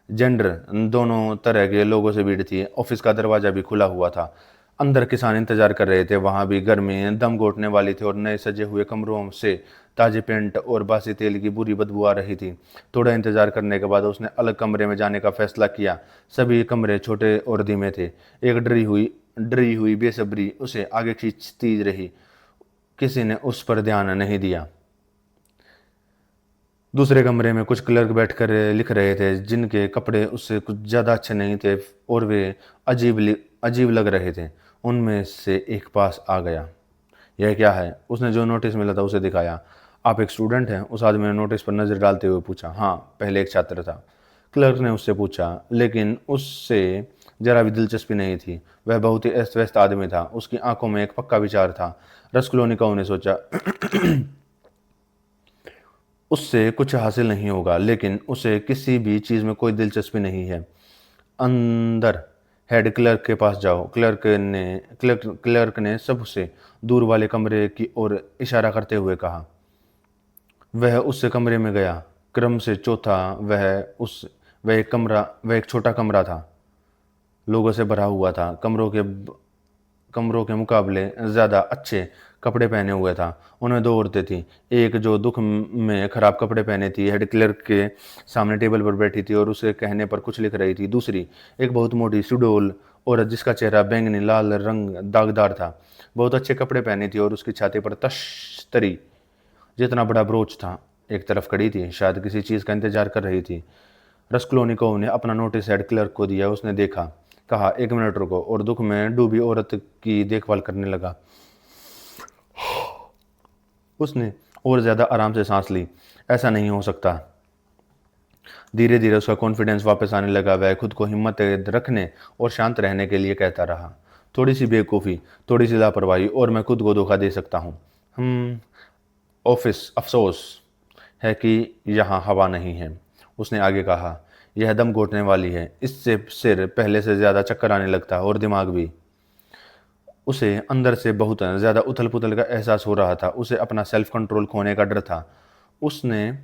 जेंडर, दोनों तरह के लोगों से भीड़ थी। ऑफिस का दरवाजा भी खुला हुआ था। अंदर किसान इंतजार कर रहे थे। वहां भी गर्मी दम घोटने वाली थी, और नए सजे हुए कमरों से ताजे पेंट और बासी तेल की बुरी बदबू आ रही थी। थोड़ा इंतजार करने के बाद उसने अलग कमरे में जाने का फैसला किया। सभी कमरे छोटे और धीमे थे। एक डरी हुई बेसब्री उसे आगे खींचती रही। किसी ने उस पर ध्यान नहीं दिया। दूसरे कमरे में कुछ क्लर्क बैठकर लिख रहे थे, जिनके कपड़े उससे कुछ ज़्यादा अच्छे नहीं थे, और वे अजीब लग रहे थे। उनमें से एक पास आ गया। यह क्या है? उसने जो नोटिस मिला था उसे दिखाया। आप एक स्टूडेंट हैं? उस आदमी ने नोटिस पर नज़र डालते हुए पूछा। हाँ, पहले एक छात्र था, क्लर्क ने उससे पूछा, लेकिन उससे जरा भी दिलचस्पी नहीं थी। वह बहुत ही अस्त व्यस्त आदमी था। उसकी आंखों में एक पक्का विचार था। रस्कुलोनिकोव ने सोचा, उससे कुछ हासिल नहीं होगा, लेकिन उसे किसी भी चीज़ में कोई दिलचस्पी नहीं है। अंदर हेड क्लर्क के पास जाओ। क्लर्क ने सबसे दूर वाले कमरे की ओर इशारा करते हुए कहा। वह उससे कमरे में गया। क्रम से चौथा। वह एक छोटा कमरा था, लोगों से भरा हुआ था। कमरों के मुकाबले ज़्यादा अच्छे कपड़े पहने हुए था। उनमें दो औरतें थीं, एक जो दुख में खराब कपड़े पहने थी, हेड क्लर्क के सामने टेबल पर बैठी थी और उसे कहने पर कुछ लिख रही थी। दूसरी एक बहुत मोटी सुडौल औरत जिसका चेहरा बैंगनी लाल रंग दागदार था, बहुत अच्छे कपड़े पहने थी और उसकी छाती पर तश्तरी जितना बड़ा ब्रोच था। एक तरफ खड़ी थी, शायद किसी चीज़ का इंतजार कर रही थी। रस्कोल्निकोव ने अपना नोटिस हेड क्लर्क को दिया। उसने देखा, कहा, 1 मिनट रुको, और दुख में डूबी औरत की देखभाल करने लगा। उसने और ज्यादा आराम से सांस ली। ऐसा नहीं हो सकता। धीरे धीरे उसका कॉन्फिडेंस वापस आने लगा। वह खुद को हिम्मत रखने और शांत रहने के लिए कहता रहा, थोड़ी सी बेवकूफ़ी, थोड़ी सी लापरवाही और मैं खुद को धोखा दे सकता हूँ। ऑफिस अफसोस है कि यहाँ हवा नहीं है। उसने आगे कहा, यह दम घोटने वाली है। इससे सिर पहले से ज़्यादा चक्कर आने लगता और दिमाग भी। उसे अंदर से बहुत ज़्यादा उथल पुथल का एहसास हो रहा था। उसे अपना सेल्फ कंट्रोल खोने का डर था। उसने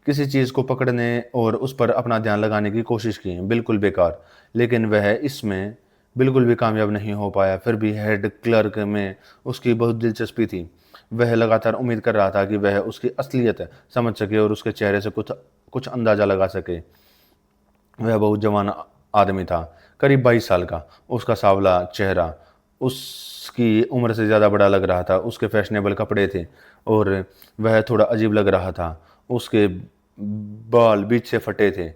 किसी चीज़ को पकड़ने और उस पर अपना ध्यान लगाने की कोशिश की, बिल्कुल बेकार। लेकिन वह इसमें बिल्कुल भी कामयाब नहीं हो पाया। फिर भी हेड क्लर्क में उसकी बहुत दिलचस्पी थी। वह लगातार उम्मीद कर रहा था कि वह उसकी असलियत समझ सके और उसके चेहरे से कुछ कुछ अंदाज़ा लगा सके। वह बहुत जवान आदमी था, करीब 22 साल का। उसका सांवला चेहरा उसकी उम्र से ज़्यादा बड़ा लग रहा था। उसके फैशनेबल कपड़े थे और वह थोड़ा अजीब लग रहा था। उसके बाल बीच से फटे थे,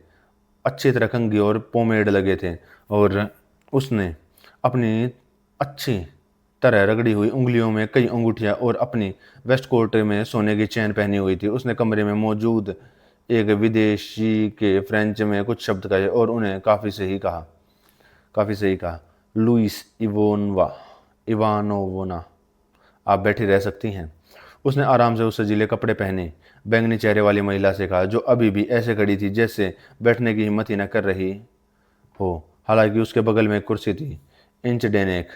अच्छी तरह कंघी और पोमेड लगे थे, और उसने अपनी अच्छी तरह रगड़ी हुई उंगलियों में कई अंगूठियां और अपनी वेस्ट कोट में सोने की चेन पहनी हुई थी। उसने कमरे में मौजूद एक विदेशी के फ्रेंच में कुछ शब्द कहे और उन्हें काफ़ी सही कहा। लुइस इवानोवना, आप बैठी रह सकती हैं। उसने आराम से उस सजीले कपड़े पहने बैंगनी चेहरे वाली महिला से कहा, जो अभी भी ऐसे खड़ी थी जैसे बैठने की हिम्मत ही न कर रही हो। हालांकि उसके बगल में एक कुर्सी थी। इंच डेनेक,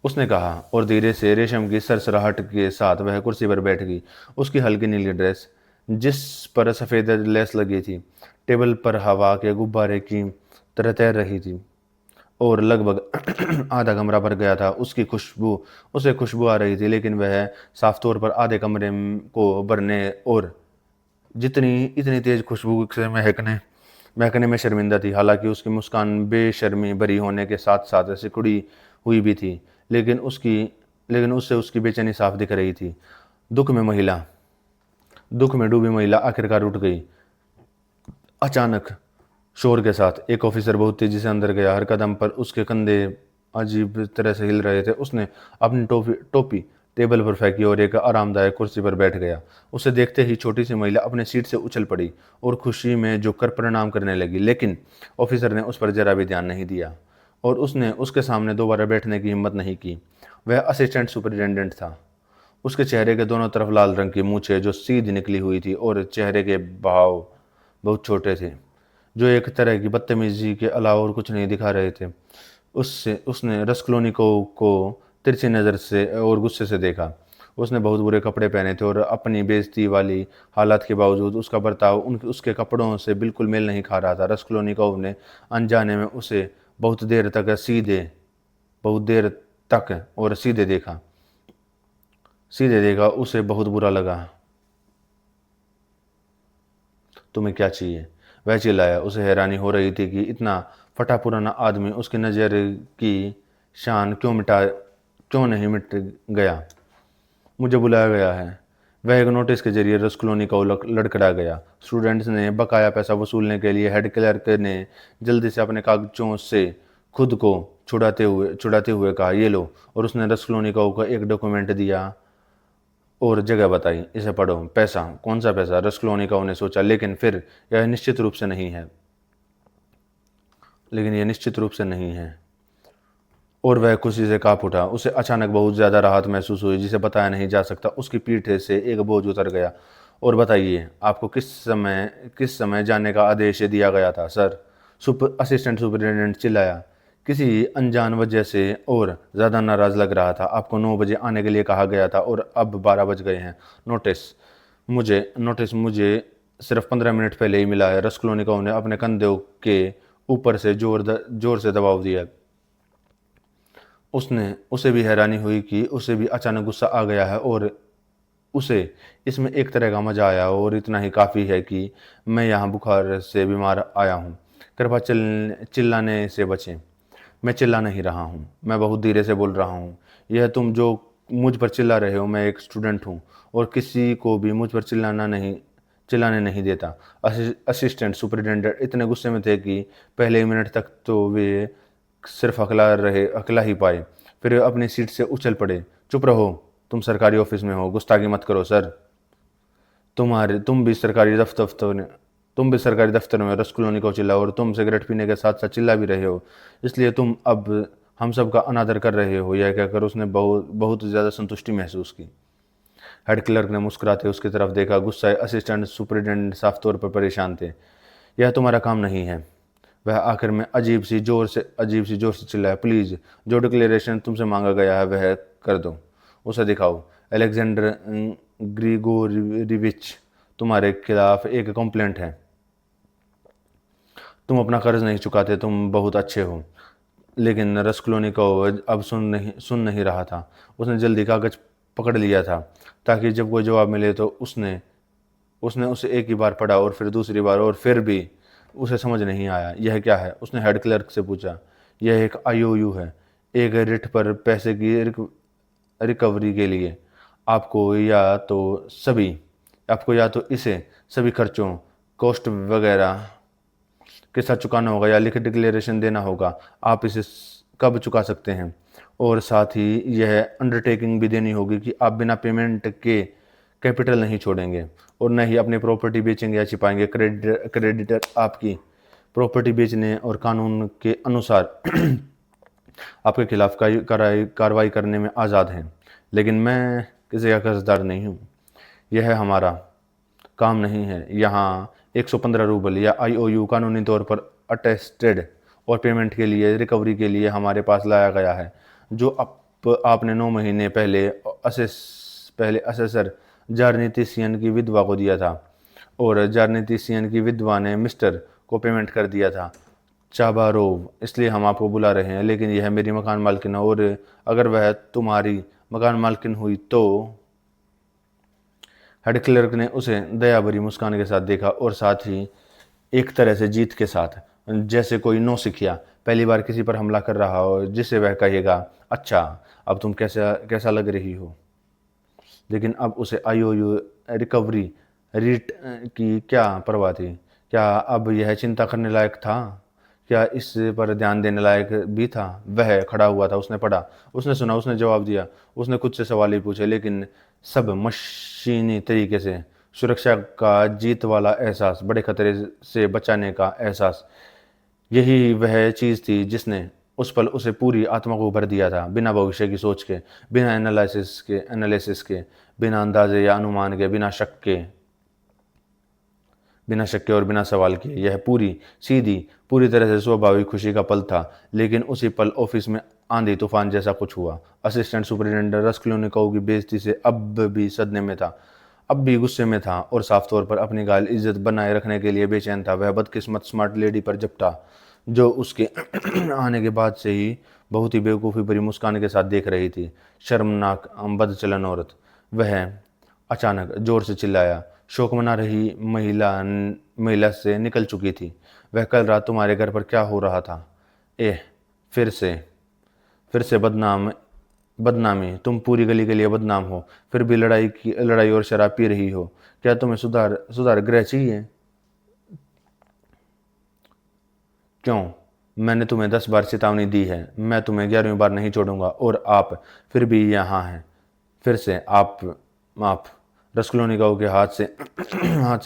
उसने कहा, और धीरे से रेशम की सरसराहट के साथ वह कुर्सी पर बैठ गई। उसकी हल्की नीली ड्रेस, जिस पर सफ़ेद लेस लगी थी, टेबल पर हवा के गुब्बारे की तरह तैर रही थी और लगभग आधा कमरा भर गया था। उसे खुशबू आ रही थी, लेकिन वह साफ तौर पर आधे कमरे को भरने और जितनी इतनी तेज खुशबू से महकने में शर्मिंदा थी। हालांकि उसकी मुस्कान बेशर्मी भरी होने के साथ साथ सिकुड़ी हुई भी थी, लेकिन उससे उसकी बेचैनी साफ दिख रही थी। दुख में डूबी महिला आखिरकार उठ गई। अचानक शोर के साथ एक ऑफिसर बहुत तेजी से अंदर गया। हर कदम पर उसके कंधे अजीब तरह से हिल रहे थे। उसने अपनी टोपी टेबल पर फेंकी और एक आरामदायक कुर्सी पर बैठ गया। उसे देखते ही छोटी सी महिला अपने सीट से उछल पड़ी और खुशी में झुककर प्रणाम करने लगी, लेकिन ऑफिसर ने उस पर जरा भी ध्यान नहीं दिया और उसने उसके सामने दोबारा बैठने की हिम्मत नहीं की। वह असिस्टेंट सुपरिटेंडेंट था। उसके चेहरे के दोनों तरफ लाल रंग की मूछें जो सीधी निकली हुई थी और चेहरे के भाव बहुत छोटे थे, जो एक तरह की बदतमीजी के अलावा और कुछ नहीं दिखा रहे थे। उसने रस्कोल्निकोव को तिरछी नज़र से और गुस्से से देखा। उसने बहुत बुरे कपड़े पहने थे और अपनी बेइज्जती वाली हालत के बावजूद उसका बर्ताव उसके कपड़ों से बिल्कुल मेल नहीं खा रहा था। रस्कोल्निकोव ने अनजाने में उसे बहुत देर तक और सीधे देखा। उसे बहुत बुरा लगा। तुम्हें क्या चाहिए? वह चिल्लाया। उसे हैरानी हो रही थी कि इतना फटा पुराना आदमी उसकी नज़र की शान क्यों नहीं मिट गया। मुझे बुलाया गया है। वह एक नोटिस के जरिए रस्कोल्निकोव लड़खड़ा गया। स्टूडेंट्स ने बकाया पैसा वसूलने के लिए हेड क्लर्क ने जल्दी से अपने कागजों से खुद को छुड़ाते हुए कहा, ये लो। और उसने रस्कोल्निकोव को एक डॉक्यूमेंट दिया और जगह बताई, इसे पढ़ो। पैसा? कौन सा पैसा? रस्कोल्निकोव ने सोचा, यह निश्चित रूप से नहीं है। लेकिन यह निश्चित रूप से नहीं है। और वह खुशी से कांप उठा। उसे अचानक बहुत ज़्यादा राहत महसूस हुई, जिसे बताया नहीं जा सकता। उसकी पीठ से एक बोझ उतर गया। और बताइए, आपको किस समय जाने का आदेश दिया गया था, सर? असिस्टेंट सुपरिटेंडेंट चिल्लाया, किसी अनजान वजह से और ज़्यादा नाराज़ लग रहा था। आपको 9 बजे आने के लिए कहा गया था और अब 12 बज गए हैं। नोटिस मुझे सिर्फ 15 मिनट पहले ही मिला है। रस्कोल्निकोव ने अपने कंधों के ऊपर से जोर से दबाव दिया। उसने उसे भी हैरानी हुई कि उसे भी अचानक गुस्सा आ गया है और उसे इसमें एक तरह का मज़ा आया और इतना ही काफ़ी है कि मैं यहाँ बुखार से बीमार आया हूँ। कृपया चिल्लाने से बचें। मैं चिल्ला नहीं रहा हूँ। मैं बहुत धीरे से बोल रहा हूँ। यह तुम जो मुझ पर चिल्ला रहे हो, मैं एक स्टूडेंट हूँ और किसी को भी मुझ पर चिल्लाने नहीं देता। असिस्टेंट सुपरिटेंडेंट इतने गुस्से में थे कि पहले मिनट तक तो वे सिर्फ अकेला ही पाए। फिर अपनी सीट से उछल पड़े। चुप रहो, तुम सरकारी ऑफिस में हो, गुस्ताखी मत करो सर। तुम्हारे तुम भी सरकारी दफ्तर में रस कॉलोनी को चिल्लाओ और तुम सिगरेट पीने के साथ साथ चिल्ला भी रहे हो, इसलिए तुम अब हम सब का अनादर कर रहे हो। यह कहकर उसने बहुत बहुत ज़्यादा संतुष्टि महसूस की। हेड क्लर्क ने मुस्कुराते उसकी तरफ देखा। गुस्साए असिस्टेंट सुपरिटेंडेंट साफ तौर पर परेशान थे। यह तुम्हारा काम नहीं है, वह आखिर में अजीब सी जोर से चिल्लाया। प्लीज़, जो डिक्लेरेशन तुमसे मांगा गया है वह कर दो, उसे दिखाओ। अलेक्जेंडर ग्रिगोरिविच, तुम्हारे खिलाफ एक कंप्लेंट है। तुम अपना कर्ज नहीं चुकाते। तुम बहुत अच्छे हो। लेकिन रसक्लोनिकोव अब सुन नहीं रहा था। उसने जल्दी कागज पकड़ लिया था ताकि जब कोई जवाब मिले तो उसने उसने उसे एक ही बार पढ़ा और फिर दूसरी बार, और फिर भी उसे समझ नहीं आया। यह क्या है? उसने हेड क्लर्क से पूछा। यह एक आईओयू है, एक रिट पर पैसे की रिकवरी के लिए। आपको या तो सभी आपको या तो इसे सभी खर्चों, कॉस्ट वगैरह के साथ चुकाना होगा या लिखित डिक्लेरेशन देना होगा। आप इसे कब चुका सकते हैं? और साथ ही यह अंडरटेकिंग भी देनी होगी कि आप बिना पेमेंट के कैपिटल नहीं छोड़ेंगे और न ही अपनी प्रॉपर्टी बेचेंगे या छिपाएंगे। क्रेडिटर आपकी प्रॉपर्टी बेचने और कानून के अनुसार आपके खिलाफ कार्रवाई करने में आज़ाद हैं, लेकिन मैं किसी का कर्जदार नहीं हूँ। यह हमारा काम नहीं है। यहाँ 115 रूबल या आईओयू कानूनी तौर पर अटेस्टेड और पेमेंट के लिए रिकवरी के लिए हमारे पास लाया गया है, जो आपने 9 महीने पहले असेसर जारनीतिसियन की विधवा को दिया था और जारनीतिसियन की विधवा ने मिस्टर को पेमेंट कर दिया था। चाबारोव, इसलिए हम आपको बुला रहे हैं। लेकिन यह मेरी मकान मालकिन है और अगर वह तुम्हारी मकान मालकिन हुई तो। हेड क्लर्क ने उसे दया भरी मुस्कान के साथ देखा और साथ ही एक तरह से जीत के साथ, जैसे कोई नौसिखिया पहली बार किसी पर हमला कर रहा हो, जिसे वह कहेगा, अच्छा अब तुम कैसा कैसा लग रही हो। लेकिन अब उसे आईओयू रिकवरी रीट की क्या परवाह थी? क्या अब यह चिंता करने लायक था? क्या इस पर ध्यान देने लायक भी था? वह खड़ा हुआ था। उसने पढ़ा, उसने सुना, उसने जवाब दिया। उसने खुद से सवाल ही पूछे, लेकिन सब मशीनी तरीके से। सुरक्षा का जीत वाला एहसास, बड़े खतरे से बचाने का एहसास, यही वह चीज़ थी जिसने उस पल उसे पूरी आत्मा को भर दिया था। बिना भविष्य की सोच के, बिना एनालिसिस के, बिना अंदाजे या अनुमान के, बिना शक के और बिना सवाल के। यह पूरी तरह से स्वाभाविक खुशी का पल था। लेकिन उसी पल ऑफिस में आंधी तूफान जैसा कुछ हुआ। असिस्टेंट सुपरिटेंडेंट रसक्लोनिकोव की बेइज्जती से अब भी सदमे में था, अब भी गुस्से में था और साफ तौर पर अपनी गाल इज्जत बनाए रखने के लिए बेचैन था। वह बदकिस्मत स्मार्ट लेडी पर झपटा, जो उसके आने के बाद से ही बहुत ही बेवकूफ़ी भरी मुस्कान के साथ देख रही थी। शर्मनाक बदचलन औरत, वह अचानक जोर से चिल्लाया। शोक मना रही महिला से निकल चुकी थी। वह कल रात तुम्हारे घर पर क्या हो रहा था? एह, फिर से फिर से बदनामी। तुम पूरी गली के लिए बदनाम हो, फिर भी लड़ाई और शराब पी रही हो। क्या तुम्हें सुधार गृह चाहिए? क्यों? मैंने तुम्हें 10 बार चेतावनी दी है। मैं तुम्हें 11वीं बार नहीं छोड़ूंगा और आप फिर भी यहाँ हैं। फिर से आप रसक्लोनिकोव के हाथ से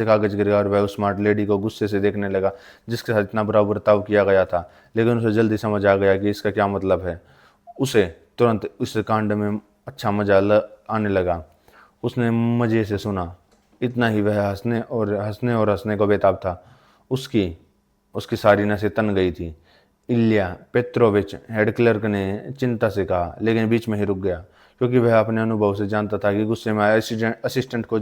कागज गिर गया और वह उस स्मार्ट लेडी को गुस्से से देखने लगा जिसके साथ इतना बुरा बर्ताव किया गया था। लेकिन उसे जल्दी समझ आ गया कि इसका क्या मतलब है। उसे तुरंत इस कांड में अच्छा आने लगा। उसने मज़े से सुना, इतना ही। वह हंसने को बेताब था। उसकी उसकी सारी नसें तन गई थी। इल्या पेत्रोविच, हेड क्लर्क ने चिंता से कहा, लेकिन बीच में ही रुक गया, क्योंकि वह अपने अनुभव से जानता था कि गुस्से में आए असिस्टेंट को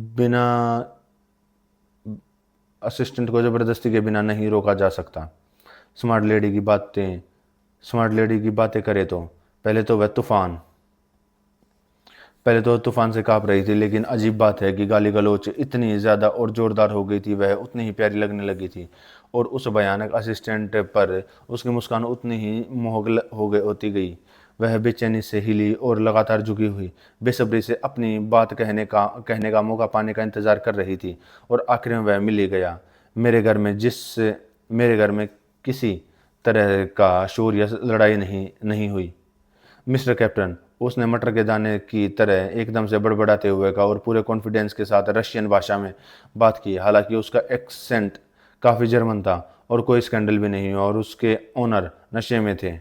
बिना जबरदस्ती के बिना नहीं रोका जा सकता। स्मार्ट लेडी की बातें स्मार्ट लेडी की बातें करे तो पहले तो तूफान से काँप रही थी, लेकिन अजीब बात है कि गाली गलौच इतनी ज़्यादा और ज़ोरदार हो गई थी, वह उतनी ही प्यारी लगने लगी थी। और उस भयानक असिस्टेंट पर उसकी मुस्कान उतनी ही मोहक हो गई होती गई। वह बेचैनी से हिली और लगातार झुकी हुई बेसब्री से अपनी बात कहने का मौका पाने का इंतज़ार कर रही थी। और आखिर में वह मिल ही गया। मेरे घर में किसी तरह का शोर या लड़ाई नहीं हुई मिस्टर कैप्टन, उसने मटर के दाने की तरह एकदम से बड़बड़ाते हुए कहा और पूरे कॉन्फिडेंस के साथ रशियन भाषा में बात की। हालांकि उसका एक्सेंट काफ़ी जर्मन था और कोई स्कैंडल भी नहीं हुआ और उसके ओनर नशे में थे।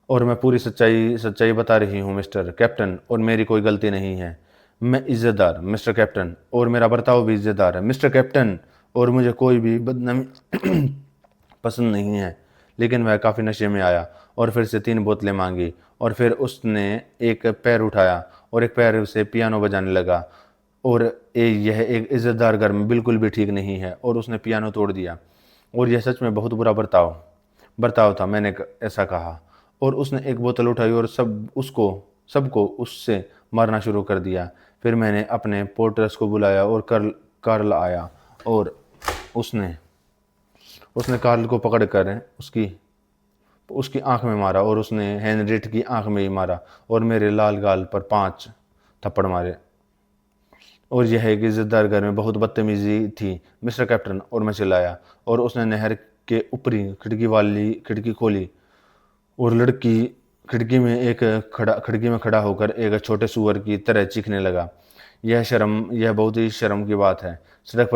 और मैं पूरी सच्चाई सच्चाई बता रही हूँ मिस्टर कैप्टन, और मेरी कोई गलती नहीं है। मैं इज्जतदार मिस्टर कैप्टन, और मेरा बर्ताव भी इज्जतदार है मिस्टर कैप्टन, और मुझे कोई भी बदनामी पसंद नहीं है। लेकिन वह काफ़ी नशे में आया और फिर से 3 बोतलें मांगी, और फिर उसने एक पैर उठाया और एक पैर से पियानो बजाने लगा। और यह एक इज्जतदार घर में बिल्कुल भी ठीक नहीं है, और उसने पियानो तोड़ दिया। और यह सच में बहुत बुरा बर्ताव था, मैंने ऐसा कहा। और उसने एक बोतल उठाई और सबको उससे मारना शुरू कर दिया। फिर मैंने अपने पोर्टर्स को बुलाया और कार्ल आया, और उसने उसने कार्ल को पकड़कर उसकी आंख में मारा, और उसने हेनरियट की आंख में ही मारा और मेरे लाल गाल पर 5 थप्पड़ मारे। और यह एक इज्जतदार घर में बहुत बदतमीजी थी मिस्टर कैप्टन, और मैं चिल्लाया। और उसने नहर के ऊपरी खिड़की खोली, और लड़की खिड़की में खड़ा होकर एक छोटे सुअर की तरह चीखने लगा। यह बहुत ही शर्म की बात है। सड़क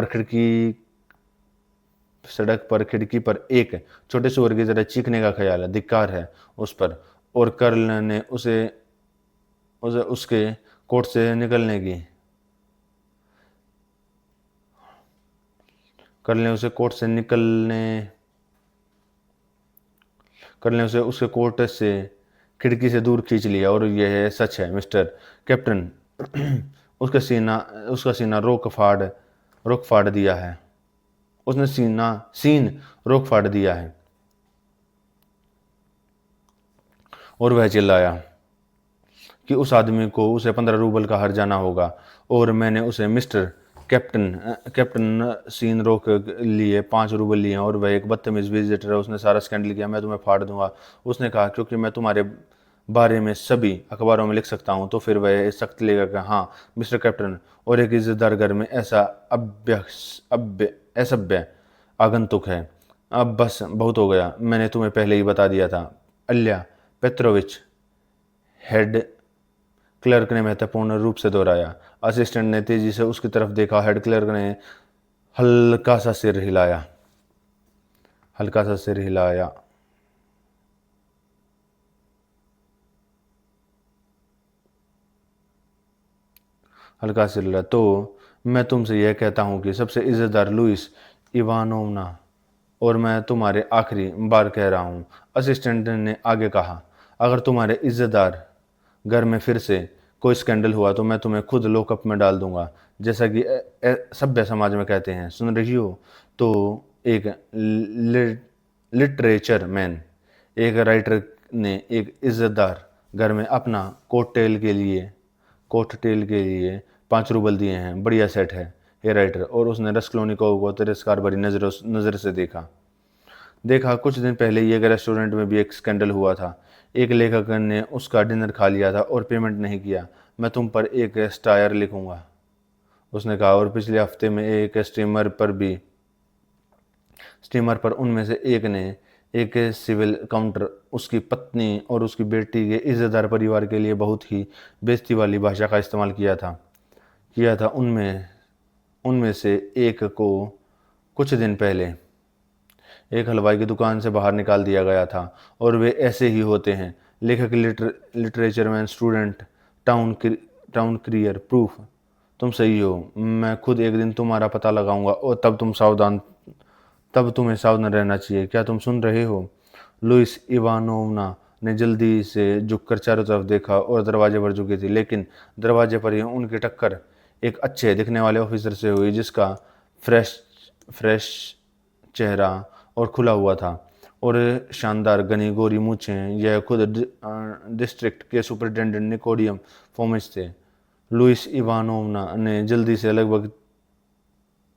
पर खिड़की पर एक छोटे सुअर की तरह चीखने का ख्याल है, धिक्कार है उस पर। और कर्ल ने उसे उसके कोट से निकलने की कर्ल ने उसे उसके कोट से खिड़की से दूर खींच लिया। और यह सच है मिस्टर कैप्टन, उसका सीना रोक फाड़ दिया है। उसने सीन रोक फाड़ दिया है। और वह चिल्लाया कि उस आदमी को उसे 15 रूबल का हर्जाना होगा। और मैंने उसे मिस्टर कैप्टन सीन रोक लिए 5 रूबल लिए, और वह एक बदतमीज विजिटर है, उसने सारा स्कैंडल किया, मैं तुम्हें फाड़ दूंगा। उसने कहा क्योंकि मैं तुम्हारे बारे में सभी अखबारों में लिख सकता हूँ। तो फिर वह सख्त लेगा कि हाँ मिस्टर कैप्टन, और एक इज्जतदार घर में ऐसा असभ्य आगंतुक है। अब बस बहुत हो गया, मैंने तुम्हें पहले ही बता दिया था। अल्या पेत्रोविच, हेड क्लर्क ने महत्वपूर्ण रूप से दोहराया। असिस्टेंट ने तेजी से उसकी तरफ देखा। हेड क्लर्क ने हल्का सा सिर हिलाया। तो मैं तुमसे यह कहता हूँ कि सबसे इज्जतदार लुइस इवानोवना, और मैं तुम्हारे आखिरी बार कह रहा हूँ, असिस्टेंट ने आगे कहा, अगर तुम्हारे इज्जतदार घर में फिर से कोई स्कैंडल हुआ तो मैं तुम्हें खुद लॉकअप में डाल दूंगा, जैसा कि सभ्य समाज में कहते हैं। सुन रही हो? तो एक लिटरेचर मैन, एक राइटर ने एक इज्जतदार घर में अपना कोट टेल के लिए 5 रूबल दिए हैं। बढ़िया सेट है ये राइटर। और उसने रस्कोल्निकोव को तिरस्कार भरी नजर से देखा। कुछ दिन पहले ही एक रेस्टोरेंट में भी एक स्कैंडल हुआ था। एक लेखक ने उसका डिनर खा लिया था और पेमेंट नहीं किया। मैं तुम पर एक स्टायर लिखूंगा, उसने कहा। और पिछले हफ्ते में एक स्टीमर पर उनमें से एक ने एक सिविल काउंटर उसकी पत्नी और उसकी बेटी के इज्जतदार परिवार के लिए बहुत ही बेइज्जती वाली भाषा का इस्तेमाल किया था। उनमें से एक को कुछ दिन पहले एक हलवाई की दुकान से बाहर निकाल दिया गया था। और वे ऐसे ही होते हैं, लेखक, literature man, student, town courier, proof. तुम सही हो। मैं खुद एक दिन तुम्हारा पता लगाऊंगा, और तब तुम्हें सावधान रहना चाहिए। क्या तुम सुन रहे हो? लुइस इवानोवना ने जल्दी से झुककर चारों तरफ देखा और दरवाजे पर झुकी थी, लेकिन दरवाजे पर ही उनकी टक्कर एक अच्छे दिखने वाले ऑफिसर से हुई, जिसका फ्रेश चेहरा और खुला हुआ था और शानदार घनी गोरी मूछें। यह खुद डिस्ट्रिक्ट के सुपरिटेंडेंट निकोडियम फोमिच थे। लुइस इवानोवना ने जल्दी से लगभग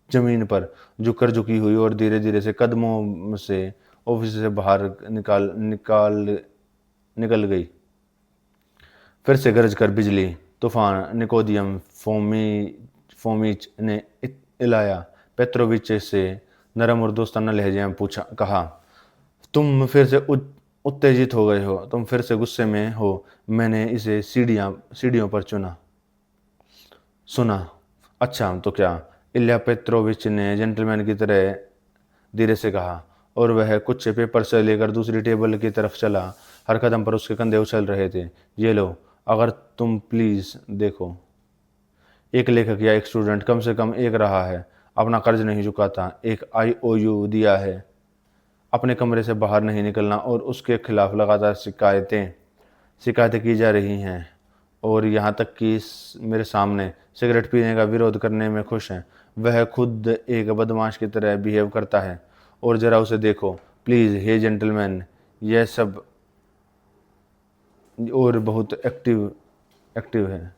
जमीन पर झुककर झुकी हुई और धीरे धीरे से कदमों से ऑफिस से बाहर निकाल निकाल निकल गई। फिर से गरज कर बिजली तूफान। निकोदियम फोमिच ने इलाया पेत्रोविच से नरम और दोस्ताना लहजे में कहा, तुम फिर से उत्तेजित हो गए हो, तुम फिर से गुस्से में हो। मैंने इसे सीढ़ियों पर सुना। अच्छा तो क्या? इल्या पेत्रोविच ने जेंटलमैन की तरह धीरे से कहा, और वह कुछ पेपर से लेकर दूसरी टेबल की तरफ चला। हर कदम पर उसके कंधे उछल रहे थे। ये लो, अगर तुम प्लीज देखो। एक लेखक या एक स्टूडेंट कम से कम एक रहा है, अपना कर्ज नहीं चुकाता, एक IOU दिया है, अपने कमरे से बाहर नहीं निकलना, और उसके खिलाफ लगातार शिकायतें की जा रही हैं, और यहाँ तक कि मेरे सामने सिगरेट पीने का विरोध करने में खुश हैं। वह खुद एक बदमाश की तरह बिहेव करता है, और ज़रा उसे देखो प्लीज़। हे जेंटलमैन, यह सब और बहुत एक्टिव है।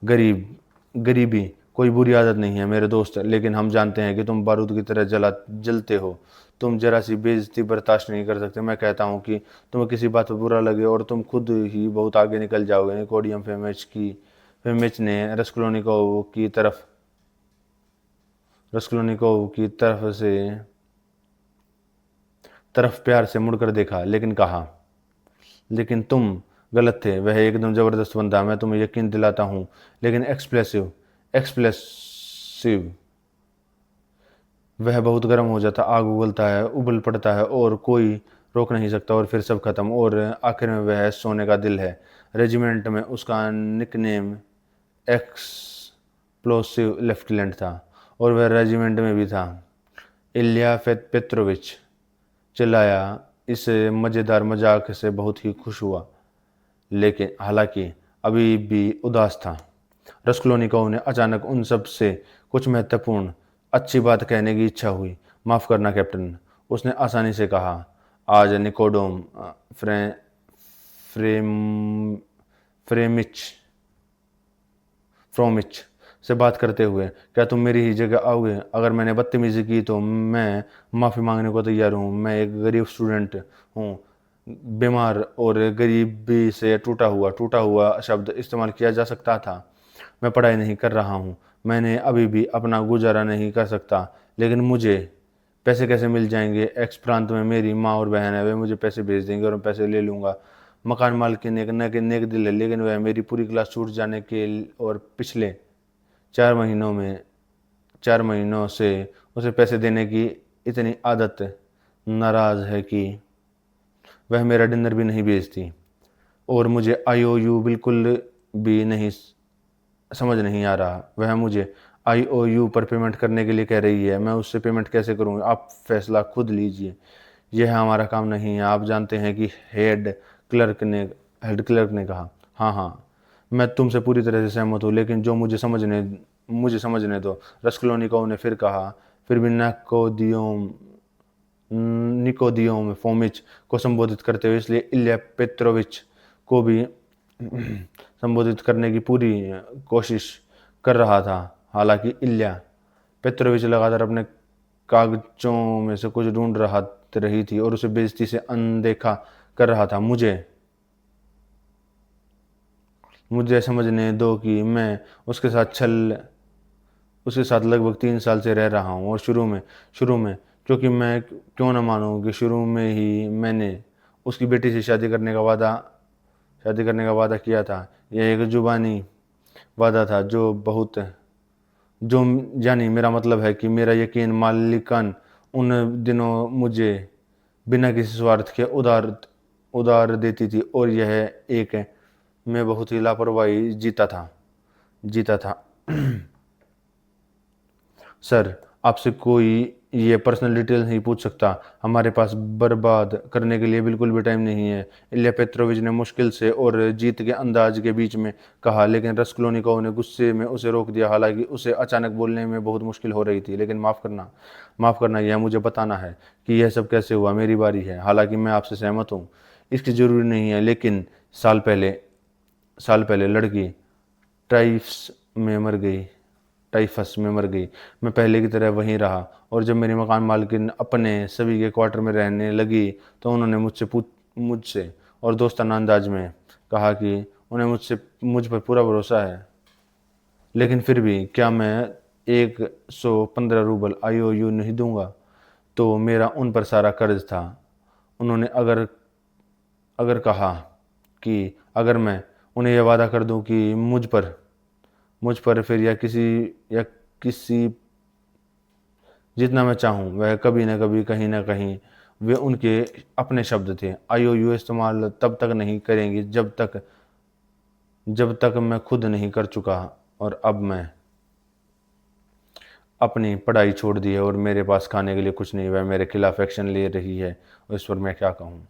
गरीबी कोई बुरी आदत नहीं है मेरे दोस्त, लेकिन हम जानते हैं कि तुम बारूद की तरह जलते हो। तुम जरा सी बेइज्जती बर्दाश्त नहीं कर सकते। मैं कहता हूँ कि तुम्हें किसी बात पर बुरा लगे और तुम खुद ही बहुत आगे निकल जाओगे। निकोडियम फेमिच ने रस्कुलनिकोव की तरफ प्यार से मुड़कर देखा, लेकिन कहा, लेकिन तुम गलत थे। वह एकदम जबरदस्त बंदा, मैं तुम्हें यकीन दिलाता हूँ, लेकिन एक्सप्लेसिव। वह बहुत गर्म हो जाता, आग उगलता है, उबल पड़ता है, और कोई रोक नहीं सकता, और फिर सब खत्म, और आखिर में वह सोने का दिल है। रेजिमेंट में उसका निकनेम एक्सप्लोसिव लेफ्टिनेंट था, और वह रेजिमेंट में भी था। इल्या पेत्रोविच चिल्लाया, इस मज़ेदार मजाक से बहुत ही खुश हुआ, लेकिन हालांकि अभी भी उदास था। रस्कुलनिकोव ने अचानक उन सब से कुछ महत्वपूर्ण अच्छी बात कहने की इच्छा हुई। माफ़ करना कैप्टन, उसने आसानी से कहा। आज निकोडोम फ्रेमिच फ्रोमिच से बात करते हुए, क्या तुम मेरी ही जगह आओगे? अगर मैंने बदतमीजी की तो मैं माफ़ी मांगने को तैयार हूँ। मैं एक गरीब स्टूडेंट हूँ, बीमार, और गरीबी से टूटा हुआ शब्द इस्तेमाल किया जा सकता था। मैं पढ़ाई नहीं कर रहा हूँ, मैंने अभी भी अपना गुजारा नहीं कर सकता, लेकिन मुझे पैसे कैसे मिल जाएंगे? एक्स प्रांत में मेरी माँ और बहन है, वे मुझे पैसे भेज देंगे और मैं पैसे ले लूँगा। मकान मालिक नेक दिल है, लेकिन वह मेरी पूरी क्लास छूट जाने के और पिछले 4 महीनों से उसे पैसे देने की इतनी आदत नाराज़ है कि वह मेरा डिनर भी नहीं भेजती, और मुझे IOU बिल्कुल भी नहीं समझ नहीं आ रहा। वह मुझे IOU पर पेमेंट करने के लिए कह रही है, मैं उससे पेमेंट कैसे करूँ? आप फैसला खुद लीजिए, यह हमारा काम नहीं है। आप जानते हैं कि हेड क्लर्क ने कहा। हाँ, मैं तुमसे पूरी तरह से सहमत हूँ, लेकिन जो मुझे समझने दो, रस्कुलनिकोव ने फिर कहा। फिर भी निकोदियम फोमिच को संबोधित करते हुए, इसलिए इल्या पेत्रोविच को भी संबोधित करने की पूरी कोशिश कर रहा था। हालांकि इल्या पेत्रोविच लगातार अपने कागजों में से कुछ ढूंढ रही थी और उसे बेइज्जती से अनदेखा कर रहा था। मुझे समझने दो कि मैं उसके साथ लगभग 3 साल से रह रहा हूँ, और शुरू में क्योंकि मैं क्यों न मानूं कि शुरू में ही मैंने उसकी बेटी से शादी करने का वादा किया था। यह एक जुबानी वादा था, जो जानी मेरा मतलब है कि मेरा यकीन मालिकान उन दिनों मुझे बिना किसी स्वार्थ के उधार देती थी, और मैं बहुत ही लापरवाही जीता था। सर, आपसे कोई ये पर्सनल डिटेल्स नहीं पूछ सकता। हमारे पास बर्बाद करने के लिए बिल्कुल भी टाइम नहीं है, इल्या पेत्रोविच ने मुश्किल से और जीत के अंदाज के बीच में कहा, लेकिन रसकुल्निकोव ने गुस्से में उसे रोक दिया। हालांकि उसे अचानक बोलने में बहुत मुश्किल हो रही थी। लेकिन माफ़ करना, यह मुझे बताना है कि यह सब कैसे हुआ। मेरी बारी है। हालांकि मैं आपसे सहमत हूँ, इसकी ज़रूरी नहीं है, लेकिन साल पहले साल पहले लड़की टाइफ्स में मर गई टाइफस में मर गई। मैं पहले की तरह वहीं रहा, और जब मेरी मकान मालकिन अपने सभी के क्वार्टर में रहने लगी तो उन्होंने मुझसे और दोस्ताना अंदाज में कहा कि उन्हें मुझ पर पूरा भरोसा है। लेकिन फिर भी क्या मैं 115 रूबल आईओयू नहीं दूंगा? तो मेरा उन पर सारा कर्ज था। उन्होंने अगर अगर कहा कि अगर मैं उन्हें यह वादा कर दूं कि मुझ पर फिर या किसी जितना मैं चाहूँ वह कभी न कभी कहीं न कहीं, वे उनके अपने शब्द थे, आईओयू इस्तेमाल तब तक नहीं करेंगी जब तक मैं खुद नहीं कर चुका। और अब मैं अपनी पढ़ाई छोड़ दी है और मेरे पास खाने के लिए कुछ नहीं। वह मेरे खिलाफ एक्शन ले रही है, और इस पर मैं क्या कहूँ।